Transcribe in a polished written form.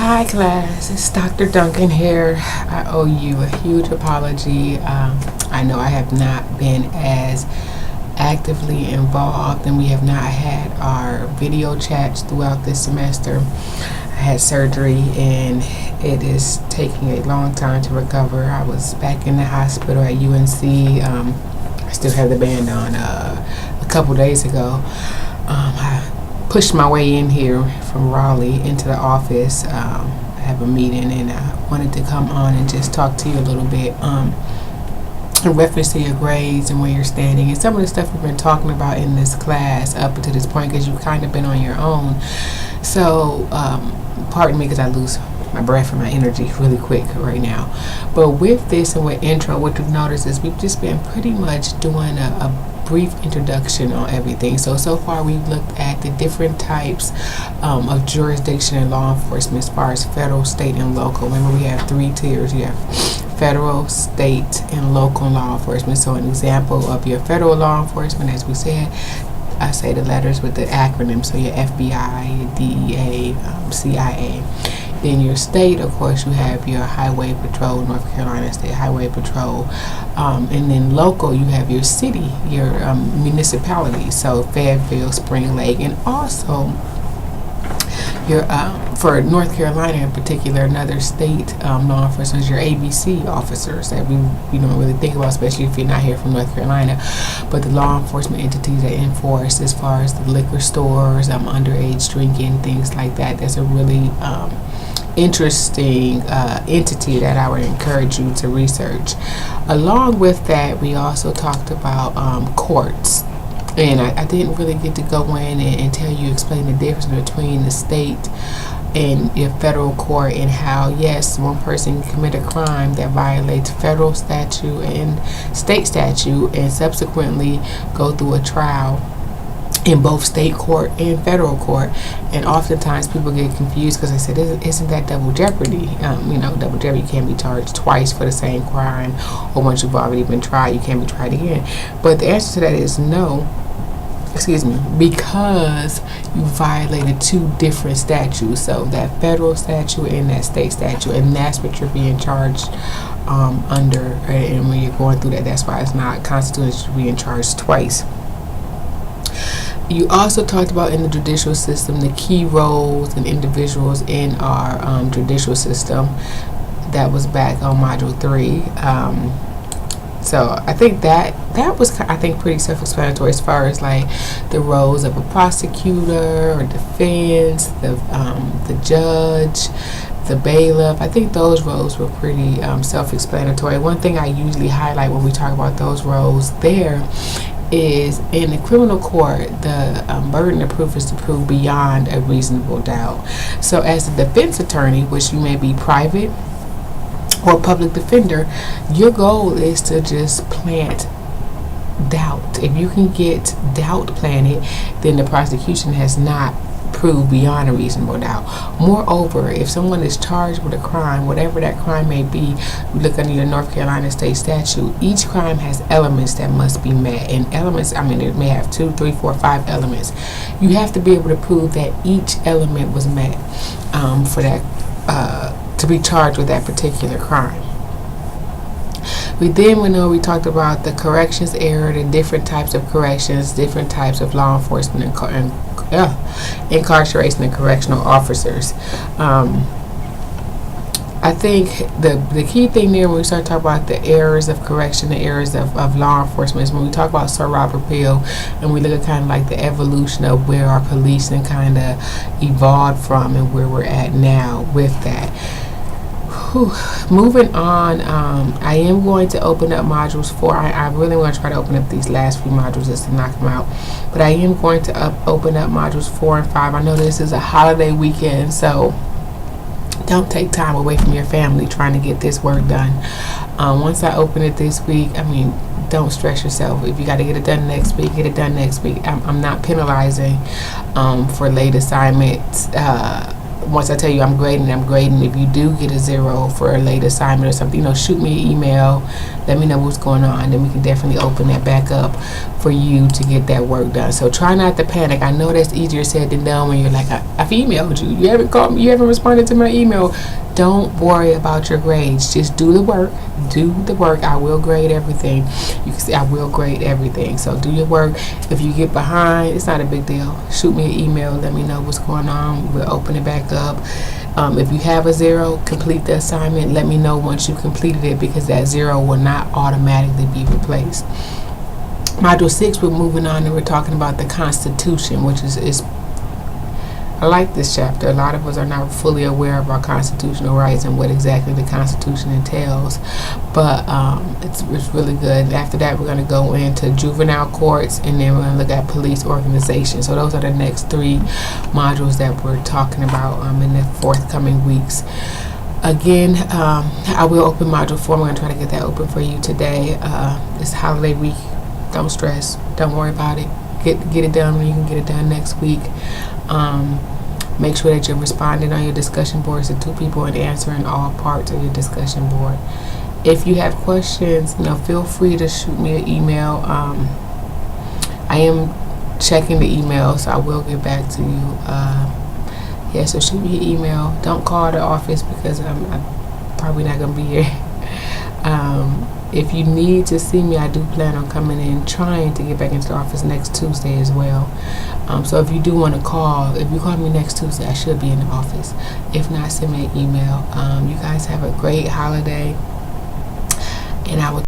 Hi class, it's Dr. Duncan here. I owe you a huge apology. I know I have not been as actively involved and we have not had our video chats throughout this semester. I had surgery and it is taking a long time to recover. I was back in the hospital at UNC. I still have the band on a couple days ago. I pushed my way in here from Raleigh into the office. I have a meeting and I wanted to come on and just talk to you a little bit in reference to your grades and where you're standing and some of the stuff we've been talking about in this class up until this point, because you've kind of been on your own. So pardon me because I lose my breath and my energy really quick right now. But with this and with intro, what you've noticed is we've just been pretty much doing a brief introduction on everything. So far we've looked at the different types of jurisdiction in law enforcement as far as federal, state, and local. Remember, we have 3 tiers. You have federal, state, and local law enforcement. So an example of your federal law enforcement, as we said, I say the letters with the acronym, so your FBI, your DEA, CIA. Then your state, of course, you have your Highway Patrol, North Carolina State Highway Patrol. And then local, you have your city, your municipality, so Fayetteville, Spring Lake, and also your for North Carolina in particular, another state law enforcement is your ABC officers that we don't really think about, especially if you're not here from North Carolina. But the law enforcement entities that enforce as far as the liquor stores, underage drinking, things like that. That's a really interesting entity that I would encourage you to research. Along with that, we also talked about courts. And I didn't really get to go in and tell you, explain the difference between the state and your federal court, and how, yes, one person can commit a crime that violates federal statute and state statute and subsequently go through a trial in both state court and federal court. And oftentimes people get confused because they said, isn't that double jeopardy? Double jeopardy, you can't be charged twice for the same crime, or once you've already been tried, you can't be tried again. But the answer to that is no. Because you violated 2 different statutes, so that federal statute and that state statute, and that's what you're being charged under. And when you're going through that, that's why it's not constitutional to be charged twice. You also talked about in the judicial system the key roles and individuals in our judicial system. That was back on module 3. So I think that was pretty self-explanatory as far as like the roles of a prosecutor or defense, the judge, the bailiff. I think those roles were pretty self-explanatory. One thing I usually highlight when we talk about those roles there is in the criminal court, the burden of proof is to prove beyond a reasonable doubt. So as a defense attorney, which you may be private or public defender, your goal is to just plant doubt. If you can get doubt planted, then the prosecution has not proved beyond a reasonable doubt. Moreover, if someone is charged with a crime, whatever that crime may be, we look under your North Carolina state statute, each crime has elements that must be met. And elements, it may have 2, 3, 4, 5 elements. You have to be able to prove that each element was met for that to be charged with that particular crime. We then we talked about the corrections error, the different types of corrections, different types of law enforcement and incarceration and correctional officers. I think the key thing there when we start talking about the errors of correction, the errors of law enforcement, is when we talk about Sir Robert Peel and we look at kind of like the evolution of where our policing kind of evolved from and where we're at now with that. Moving on, I am going to open up modules 4. I really want to try to open up these last few modules just to knock them out. But I am going to open up modules 4 and 5. I know this is a holiday weekend, so don't take time away from your family trying to get this work done. Once I open it this week, don't stress yourself. If you got to get it done next week, get it done next week. I'm not penalizing for late assignments. Once I tell you I'm grading. If you do get a 0 for a late assignment or something, shoot me an email, let me know what's going on. Then we can definitely open that back up for you to get that work done. So try not to panic. I know that's easier said than done when you're like, I've emailed you. You haven't called me. You haven't responded to my email. Don't worry about your grades. Just do the work. Do the work. I will grade everything. You can see I will grade everything. So do your work. If you get behind, it's not a big deal. Shoot me an email. Let me know what's going on. We'll open it back up. If you have a 0, complete the assignment. Let me know once you completed it, because that 0 will not automatically be replaced. Module 6, we're moving on and we're talking about the Constitution, which is I like this chapter. A lot of us are not fully aware of our constitutional rights and what exactly the Constitution entails, but it's really good. After that, we're going to go into juvenile courts, and then we're going to look at police organization. So those are the next 3 modules that we're talking about in the forthcoming weeks. Again, I will open module 4. I'm going to try to get that open for you today. It's holiday week. Don't stress. Don't worry about it. Get it done when you can get it done next week. Make sure that you're responding on your discussion boards to 2 people and answering all parts of your discussion board. If you have questions, feel free to shoot me an email. I am checking the email, so I will get back to you. So shoot me an email. Don't call the office because I'm probably not going to be here. If you need to see me, I do plan on coming in, trying to get back into the office next Tuesday as well. So if you do want to call, if you call me next Tuesday, I should be in the office. If not, send me an email. You guys have a great holiday, and I will